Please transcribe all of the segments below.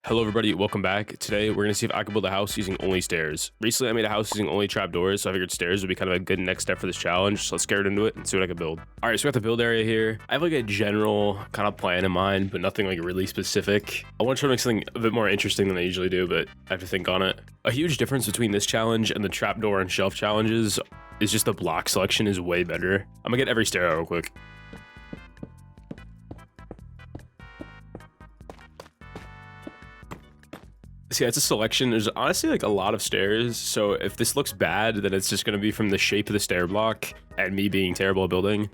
Hello everybody, welcome back. Today we're going to see if I can build a house using only stairs. Recently I made a house using only trapdoors, so I figured stairs would be kind of a good next step for this challenge. So let's get right into it and see what I can build. Alright, so we got the build area here. I have like a general kind of plan in mind, but nothing like really specific. I want to try to make something a bit more interesting than I usually do, but I have to think on it. A huge difference between this challenge and the trapdoor and shelf challenges is just the block selection is way better. I'm going to get every stair out real quick. So yeah, it's a selection. There's honestly like a lot of stairs, so if this looks bad, then it's just going to be from the shape of the stair block and me being terrible at building.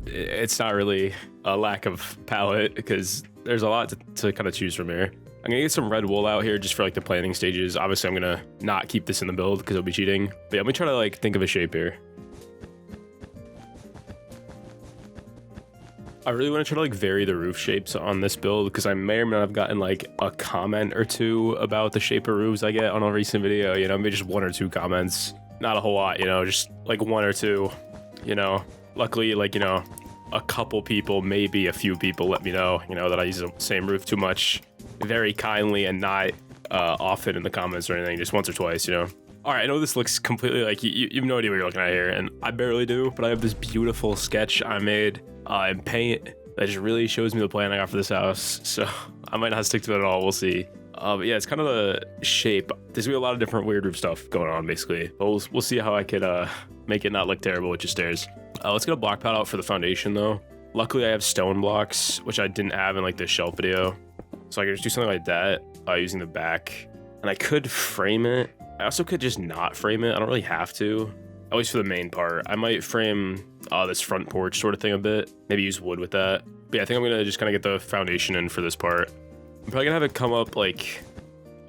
It's not really a lack of palette because there's a lot to kind of choose from here. I'm gonna get some red wool out here just for like the planning stages. Obviously I'm gonna not keep this in the build because it'll be cheating, but yeah, let me try to like think of a shape here. I really want to try to like vary the roof shapes on this build because I may or may not have gotten like a comment or two about the shape of roofs I get on a recent video, you know, maybe just one or two comments, not a whole lot, you know, just like one or two, you know. Luckily, like, you know, a couple people, maybe a few people let me know, you know, that I use the same roof too much, very kindly and not often in the comments or anything, just once or twice, you know. All right, I know this looks completely like you have no idea what you're looking at here, and I barely do, but I have this beautiful sketch I made in paint that just really shows me the plan I got for this house. So I might not stick to it at all. We'll see. But yeah, it's kind of the shape. There's gonna be a lot of different weird roof stuff going on, basically. But we'll see how I could make it not look terrible with just stairs. Let's get a block pad out for the foundation, though. Luckily, I have stone blocks, which I didn't have in like the shelf video, so I could just do something like that using the back. And I could frame it. I also could just not frame it. I don't really have to, at least for the main part. I might frame this front porch sort of thing a bit, maybe use wood with that. But yeah, I think I'm gonna just kind of get the foundation in for this part. I'm probably gonna have it come up like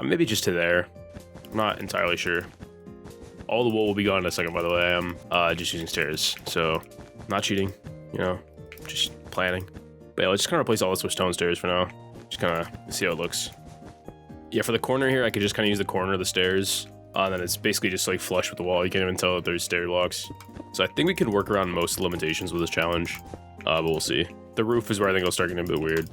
maybe just to there. I'm not entirely sure. All the wool will be gone in a second, by the way. I'm just using stairs, so not cheating, you know, just planning. But yeah, let's just kind of replace all this with stone stairs for now. Just kind of see how it looks. Yeah, for the corner here, I could just kind of use the corner of the stairs. And then it's basically just like flush with the wall. You can't even tell that there's stair blocks. So I think we can work around most limitations with this challenge, but we'll see. The roof is where I think it'll start getting a bit weird.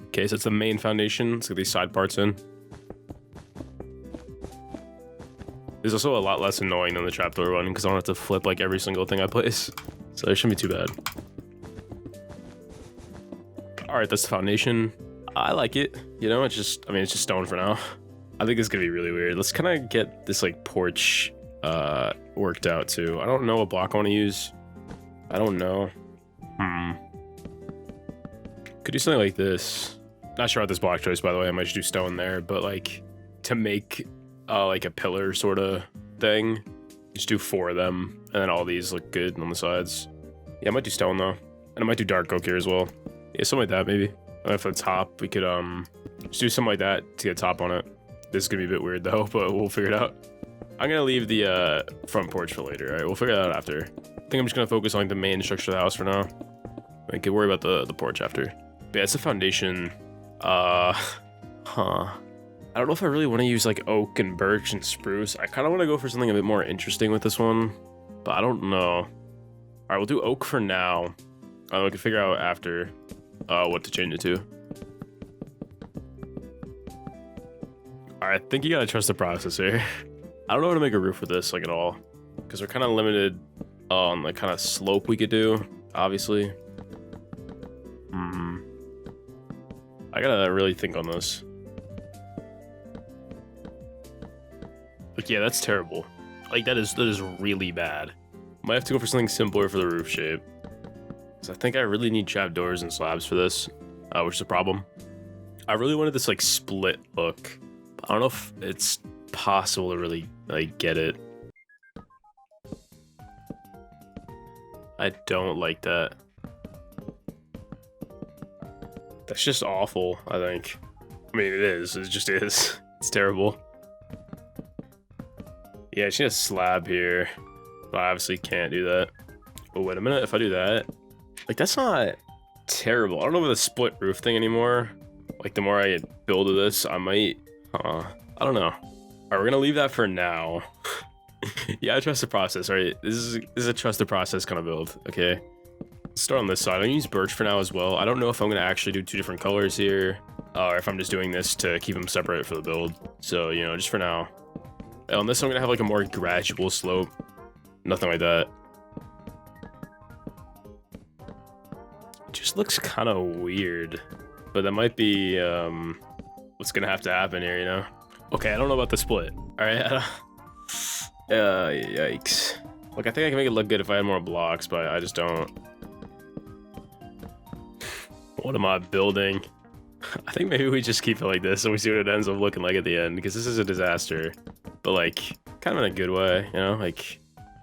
Okay, so it's the main foundation. Let's get these side parts in. There's also a lot less annoying than the trapdoor one because I don't have to flip like every single thing I place. So it shouldn't be too bad. All right, that's the foundation. I like it, you know, it's just stone for now. I think it's gonna be really weird. Let's kind of get this like porch worked out too. I don't know what block I want to use. I don't know. Could do something like this. Not sure about this block choice, by the way. I might just do stone there, but like to make like a pillar sort of thing, just do 4 of them, and then all these look good on the sides. Yeah, I might do stone though, and I might do dark oak here as well. Yeah, something like that maybe. For the top, we could just do something like that to get top on it. This is gonna be a bit weird though, but we'll figure it out. I'm gonna leave the front porch for later. All right, we'll figure that out after. I think I'm just gonna focus on like the main structure of the house for now. I can worry about the porch after. But yeah, it's the foundation. I don't know if I really want to use like oak and birch and spruce. I kind of want to go for something a bit more interesting with this one, but I don't know. All right, we'll do oak for now. We can figure out after what to change it to. All right, I think you gotta trust the process here. I don't know how to make a roof with this like at all, because we're kind of limited on the kind of slope we could do, obviously. I gotta really think on this. Like, yeah, that's terrible. Like, that is really bad. Might have to go for something simpler for the roof shape. I think I really need trapdoors and slabs for this, which is a problem. I really wanted this like split look, but I don't know if it's possible to really like get it. I don't like that. That's just awful, I think. I mean, it is. It just is. It's terrible. Yeah, I just need a slab here. But I obviously can't do that. Oh, wait a minute. If I do that, like, that's not terrible. I don't know about the split roof thing anymore. Like, the more I build of this, I might, I don't know. All right, we're gonna leave that for now. Yeah, I trust the process, right? This is a trust the process kind of build, okay? start on this side. I'm gonna use birch for now as well. I don't know if I'm gonna actually do 2 different colors here, or if I'm just doing this to keep them separate for the build. So, you know, just for now. On this, I'm gonna have like a more gradual slope. Nothing like that. It just looks kind of weird, but that might be what's gonna have to happen here, you know? Okay, I don't know about the split. All right. Yikes. Look, I think I can make it look good if I had more blocks, but I just don't. What am I building? I think maybe we just keep it like this and we see what it ends up looking like at the end, because this is a disaster, but like kind of in a good way, you know? Like,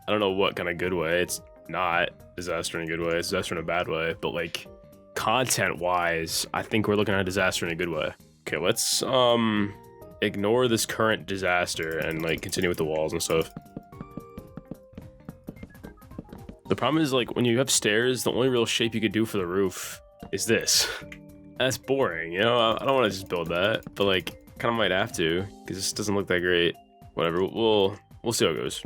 I don't know what kind of good way. It's not disaster in a good way, it's disaster in a bad way, but like content wise, I think we're looking at a disaster in a good way. Okay, let's ignore this current disaster and like continue with the walls and stuff. The problem is, like, when you have stairs, the only real shape you could do for the roof is this. That's boring, you know? I don't want to just build that, but like, kind of might have to, because this doesn't look that great. Whatever, we'll see how it goes.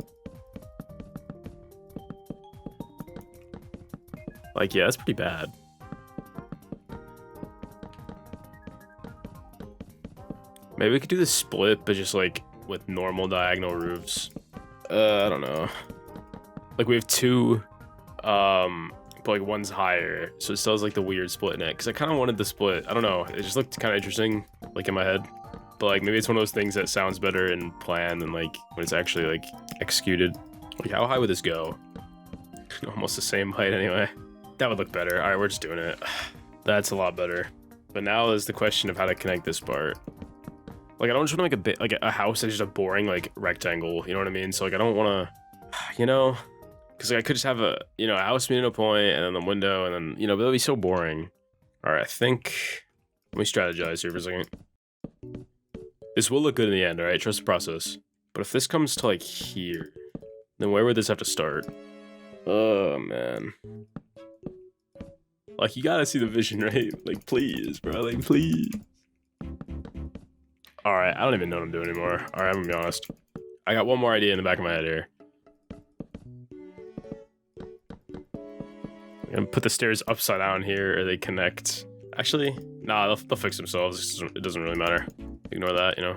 Like, yeah, that's pretty bad. Maybe we could do the split, but just like with normal diagonal roofs. I don't know. Like, we have 2, but like one's higher, so it still has like the weird split in it. Because I kind of wanted the split. I don't know. It just looked kind of interesting, like in my head. But like maybe it's one of those things that sounds better in plan than like when it's actually like executed. Like, how high would this go? Almost the same height anyway. That would look better. All right, we're just doing it. That's a lot better. But now is the question of how to connect this part. Like, I don't just want to make like a house that's just a boring like rectangle. You know what I mean? So like, I don't want to, you know. Because like, I could just have a, you know, a house meeting a point and then the window and then, you know, but that'd be so boring. All right, I think, let me strategize here for a second. This will look good in the end, all right? Trust the process. But if this comes to like here, then where would this have to start? Oh, man. Like, you gotta see the vision, right? Like, please, bro, like, please. All right, I don't even know what I'm doing anymore. All right, I'm gonna be honest. I got one more idea in the back of my head here. I'm gonna put the stairs upside down here, or they connect. Actually, nah, they'll fix themselves. It doesn't really matter. Ignore that, you know.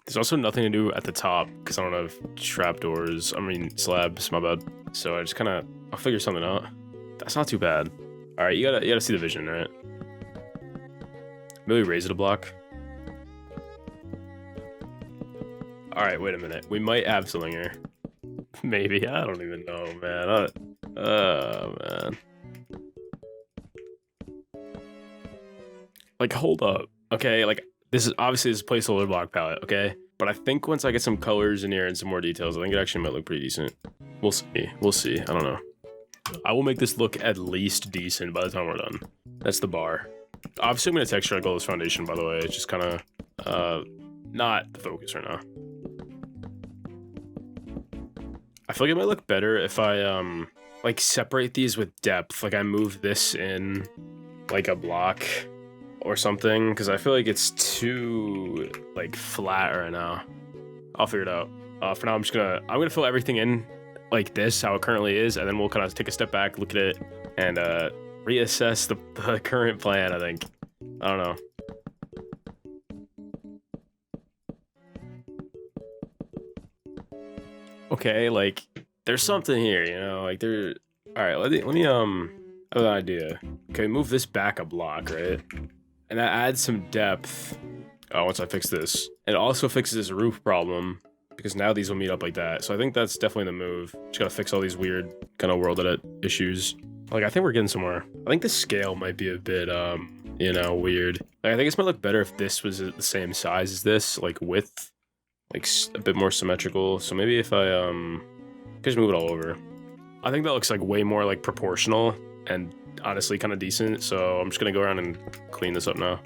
There's also nothing to do at the top because I don't have trapdoors. I mean, slabs. My bad. So I just kind of, I'll figure something out. That's not too bad. All right, you gotta see the vision, right? Maybe raise it a block. All right, wait a minute. We might have something here. Maybe, I don't even know, man. Oh, man. Like, hold up. Okay, like, this is obviously this placeholder block palette, okay? But I think once I get some colors in here and some more details, I think it actually might look pretty decent. We'll see. We'll see. I don't know. I will make this look at least decent by the time we're done. That's the bar. Obviously, I'm going to texture like all this foundation, by the way. It's just kind of not the focus right now. I feel like it might look better if I like separate these with depth. Like, I move this in like a block or something, because I feel like it's too like flat right now. I'll figure it out. For now, I'm gonna fill everything in like this, how it currently is, and then we'll kind of take a step back, look at it, and reassess the current plan, I think. I don't know. Okay, like, there's something here, you know, like there. All right, let me have an idea. Okay, move this back a block, right? And that adds some depth. Oh, once I fix this. It also fixes this roof problem, because now these will meet up like that. So I think that's definitely the move. Just gotta fix all these weird kind of world edit issues. Like, I think we're getting somewhere. I think the scale might be a bit, you know, weird. Like, I think this might look better if this was the same size as this, like width, like a bit more symmetrical. So maybe if I just move it all over. I think that looks like way more like proportional and honestly kind of decent. So I'm just gonna go around and clean this up now.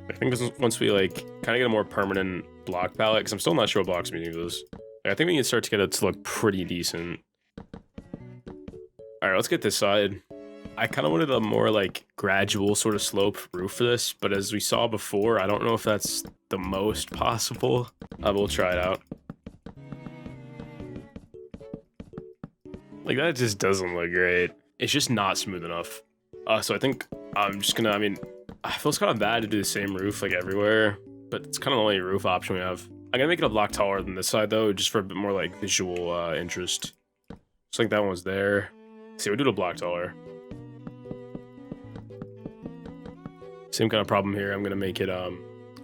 I think this is, once we like kind of get a more permanent block palette, because I'm still not sure what blocks meaning those. Like, I think we can start to get it to look pretty decent. All right, let's get this side. I kind of wanted a more like gradual sort of slope roof for this, but as we saw before, I don't know if that's the most possible. We'll try it out. Like, that just doesn't look great. It's just not smooth enough. So I think I'm just gonna, I feels kind of bad to do the same roof like everywhere, but it's kind of the only roof option we have. I'm gonna make it a block taller than this side though, just for a bit more like visual interest. Just like that one was there. See, we'll do it a block taller. Same kind of problem here. I'm gonna make it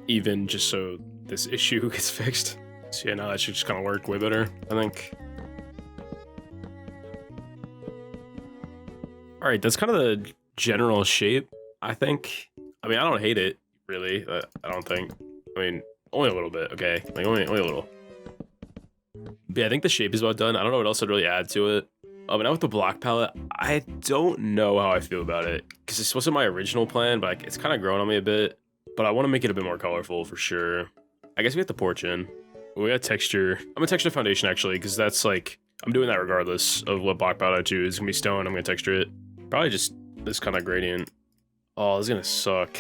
even just so this issue gets fixed. So yeah, now that should just kind of work way better, I think. All right, that's kind of the general shape, I think. I don't hate it, really. I don't think. Only a little bit, okay? Like, only a little. But yeah, I think the shape is about done. I don't know what else I'd really add to it. Now with the block palette, I don't know how I feel about it. Because this wasn't my original plan, but it's kind of grown on me a bit. But I want to make it a bit more colorful, for sure. I guess we got the porch in. We got texture. I'm going to texture the foundation, actually, because that's like... I'm doing that regardless of what block palette I choose. It's going to be stone. I'm going to texture it. Probably just this kind of gradient. Oh, this is gonna suck.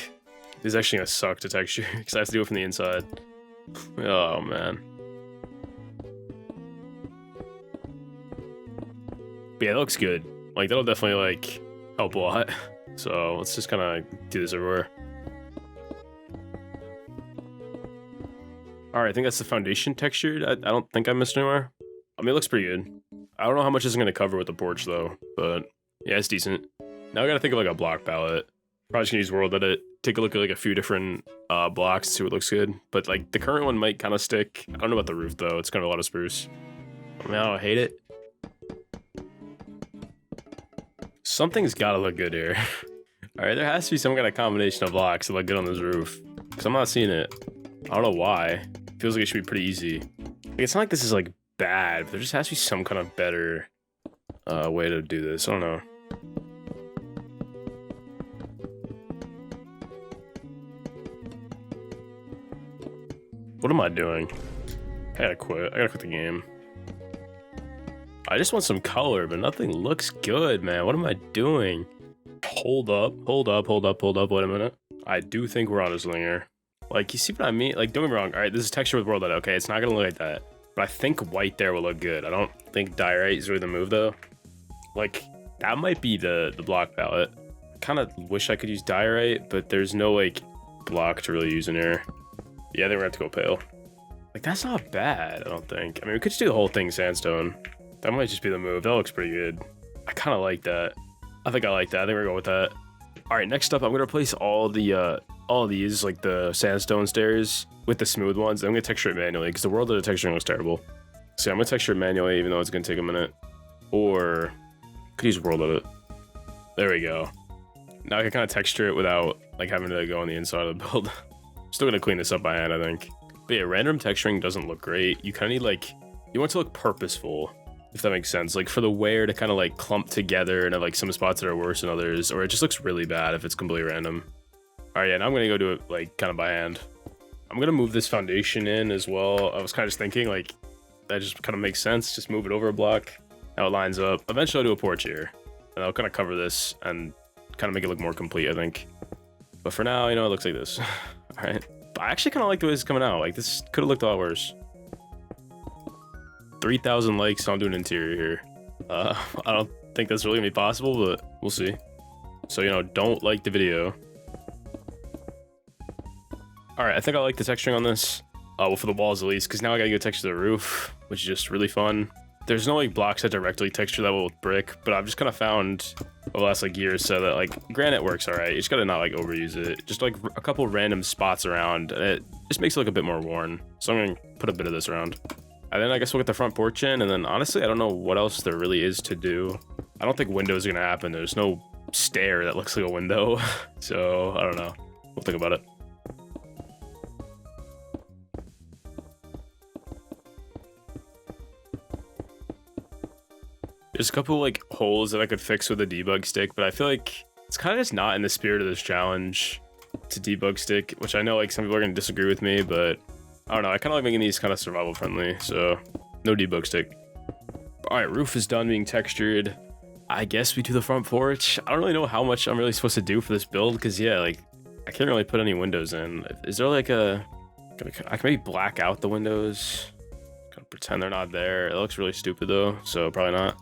This is actually gonna suck to texture because I have to do it from the inside. Oh man. But yeah, that looks good. Like, that'll definitely like help a lot. So let's just kind of do this everywhere. All right, I think that's the foundation textured. I don't think I missed anywhere. It looks pretty good. I don't know how much this is gonna cover with the porch though, but yeah, it's decent. Now I gotta think of like a block palette. Probably just gonna use World Edit. Take a look at like a few different blocks, see what looks good. But like the current one might kind of stick. I don't know about the roof though. It's kind of a lot of spruce. I don't hate it. Something's gotta look good here. All right, there has to be some kind of combination of blocks that look good on this roof. Cause I'm not seeing it. I don't know why. Feels like it should be pretty easy. Like, it's not like this is like bad, but there just has to be some kind of better way to do this. I don't know. What am I doing? I gotta quit. I gotta quit the game. I just want some color, but nothing looks good, man. What am I doing? Hold up. Wait a minute. I do think we're onto something here. Like, you see what I mean? Like, don't get me wrong. All right, this is texture with World Edit. Okay, it's not gonna look like that. But I think white there will look good. I don't think diorite is really the move, though. Like, that might be the block palette. I kind of wish I could use diorite, but there's no, like, block to really use in here. Yeah, I think we're gonna have to go pale. Like, that's not bad, I don't think. We could just do the whole thing sandstone. That might just be the move. That looks pretty good. I kind of like that. I think I like that. I think we're going with that. All right, next up, I'm gonna replace all these, like the sandstone stairs, with the smooth ones. I'm gonna texture it manually because the World Edit texturing looks terrible. So I'm gonna texture it manually, even though it's gonna take a minute. Or could use World Edit. There we go. Now I can kind of texture it without like having to go on the inside of the build. Still gonna clean this up by hand, I think. But yeah, random texturing doesn't look great. You kind of need like, you want it to look purposeful, if that makes sense. Like for the wear to kind of like clump together and have like some spots that are worse than others, or it just looks really bad if it's completely random. All right, yeah, now I'm gonna go do it like kind of by hand. I'm gonna move this foundation in as well. I was kind of just thinking like, that just kind of makes sense. Just move it over a block. Now it lines up. Eventually I'll do a porch here, and I'll kind of cover this and kind of make it look more complete, I think. But for now, you know, it looks like this. All right. But I actually kind of like the way this is coming out. Like, this could have looked a lot worse. 3,000 likes, so I'm doing interior here. I don't think that's really gonna be possible, but we'll see. So, you know, don't like the video. All right, I think I like the texturing on this. Well, for the walls at least, because now I gotta go texture the roof, which is just really fun. There's no like blocks that directly texture that well with brick, but I've just kind of found over the last like year or so that like granite works all right. You just gotta not like overuse it. Just like a couple random spots around, and it just makes it look a bit more worn. So I'm gonna put a bit of this around. And then I guess we'll get the front porch in, and then honestly, I don't know what else there really is to do. I don't think windows are gonna happen. There's no stair that looks like a window. So I don't know. We'll think about it. There's a couple like holes that I could fix with a debug stick, but I feel like it's kind of just not in the spirit of this challenge to debug stick, which I know like some people are gonna disagree with me, but I don't know. I kind of like making these kind of survival friendly, so no debug stick. All right, roof is done being textured. I guess we do the front porch. I don't really know how much I'm really supposed to do for this build, because yeah, like I can't really put any windows in. Is there like a, I can maybe black out the windows, kind of pretend they're not there. It looks really stupid though, so probably not.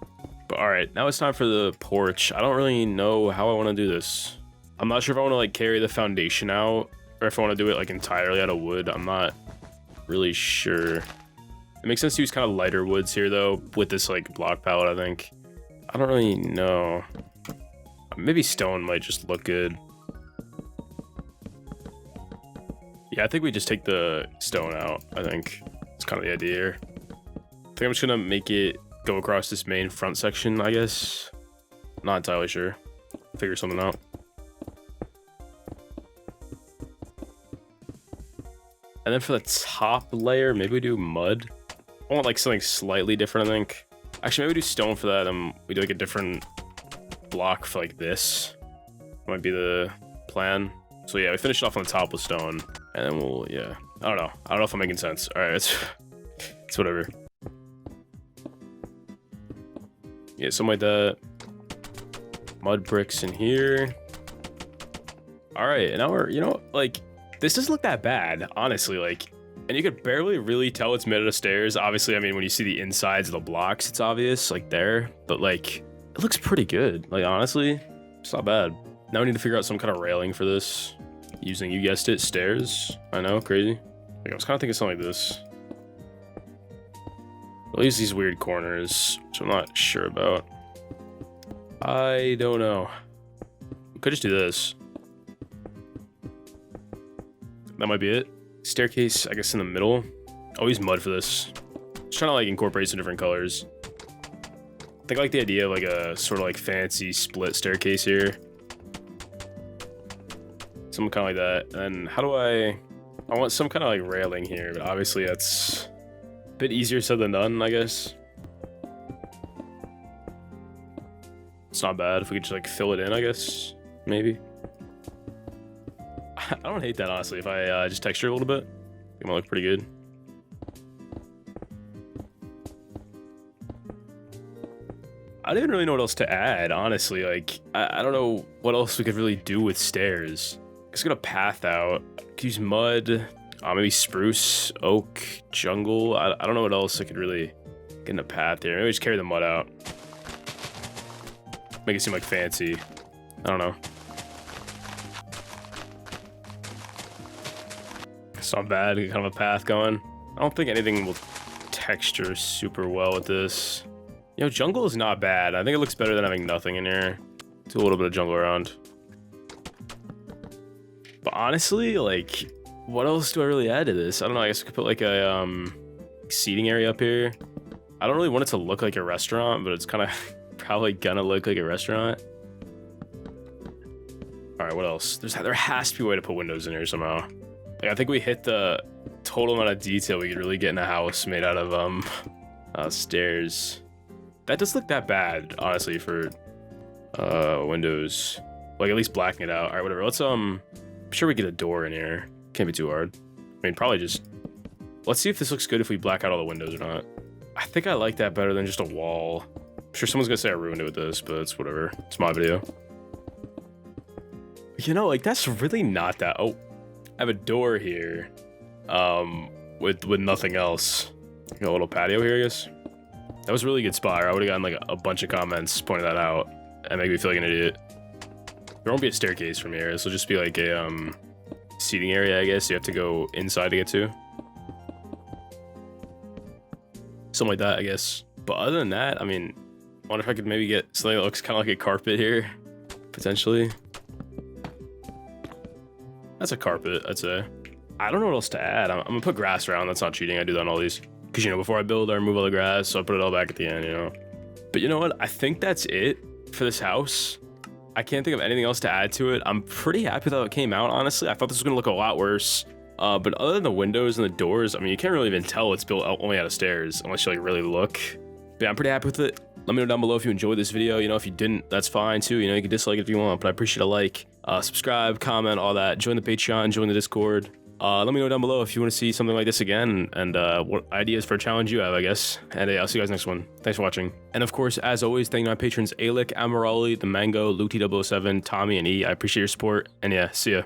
But all right, now it's time for the porch. I don't really know how I want to do this. I'm not sure if I want to like carry the foundation out or if I want to do it like entirely out of wood. I'm not really sure. It makes sense to use kind of lighter woods here though with this like block palette, I think. I don't really know. Maybe stone might just look good. Yeah, I think we just take the stone out. I think it's kind of the idea here. I think I'm just gonna make it go across this main front section, I guess. Not entirely sure. Figure something out. And then for the top layer, maybe we do mud. I want like something slightly different, I think. Actually, maybe we do stone for that, and we do like a different block for like this. Might be the plan. So yeah, we finished off on the top with stone, and then we'll, yeah. I don't know if I'm making sense. All right, it's whatever. Yeah, something like that. Mud bricks in here. All right, and now we're, you know, like, this doesn't look that bad, honestly, like, and you could barely really tell it's made out of stairs. Obviously, I mean, when you see the insides of the blocks, it's obvious, like there, but like, it looks pretty good. Like, honestly, it's not bad. Now we need to figure out some kind of railing for this using, you guessed it, stairs. I know, crazy. Like, I was kind of thinking something like this. At least these weird corners, which I'm not sure about. I don't know. We could just do this. That might be it. Staircase, I guess, in the middle. I'll use mud for this. Just trying to like incorporate some different colors. I think I like the idea of like a sort of like fancy split staircase here. Something kind of like that. And how do I want some kind of like railing here, but obviously that's a bit easier said than done, I guess. It's not bad if we could just like fill it in, I guess, maybe. I don't hate that, honestly. If I just texture a little bit, it might look pretty good. I didn't really know what else to add, honestly. Like, I don't know what else we could really do with stairs. Let's get a path out. Could use mud, maybe spruce, oak, jungle. I don't know what else I could really get in a path here. Maybe just carry the mud out. Make it seem like fancy. I don't know. It's not bad, get kind of a path going. I don't think anything will texture super well with this. You know, jungle is not bad. I think it looks better than having nothing in here. Do a little bit of jungle around. But honestly, like, what else do I really add to this? I don't know, I guess I could put like a seating area up here. I don't really want it to look like a restaurant, but it's kind of probably gonna look like a restaurant. All right, what else? There has to be a way to put windows in here somehow. Like, I think we hit the total amount of detail we could really get in a house made out of stairs. That doesn't look that bad, honestly, for windows. Like, at least blacking it out. All right, whatever. Let's I'm sure we get a door in here. Can't be too hard. I mean, probably just. Let's see if this looks good if we black out all the windows or not. I think I like that better than just a wall. I'm sure someone's gonna say I ruined it with this, but it's whatever. It's my video. You know, like, that's really not that. Oh, I have a door here, with nothing else. Got a little patio here, I guess. That was a really good spot. I would have gotten like a bunch of comments pointing that out and make me feel like an idiot. There won't be a staircase from here. This will just be like a seating area, I guess. You have to go inside to get to. Something like that, I guess. But other than that, I mean, I wonder if I could maybe get something that looks kind of like a carpet here, potentially. That's a carpet, I'd say. I don't know what else to add. I'm gonna put grass around. That's not cheating. I do that on all these. Because, you know, before I build, I remove all the grass, so I put it all back at the end, you know. But you know what? I think that's it for this house. I can't think of anything else to add to it. I'm pretty happy with how it came out, honestly. I thought this was gonna look a lot worse. But other than the windows and the doors, I mean, you can't really even tell it's built only out of stairs unless you like really look. But yeah, I'm pretty happy with it. Let me know down below if you enjoyed this video. You know, if you didn't, that's fine too. You know, you can dislike it if you want, but I appreciate a like, subscribe, comment, all that. Join the Patreon, join the Discord. Let me know down below if you want to see something like this again, and what ideas for a challenge you have, I guess. And I'll see you guys next one. Thanks for watching. And of course, as always, thank my patrons Aelic, Amirali, ThaMango, Luty007, Tommi, and E. I appreciate your support. And yeah, see ya.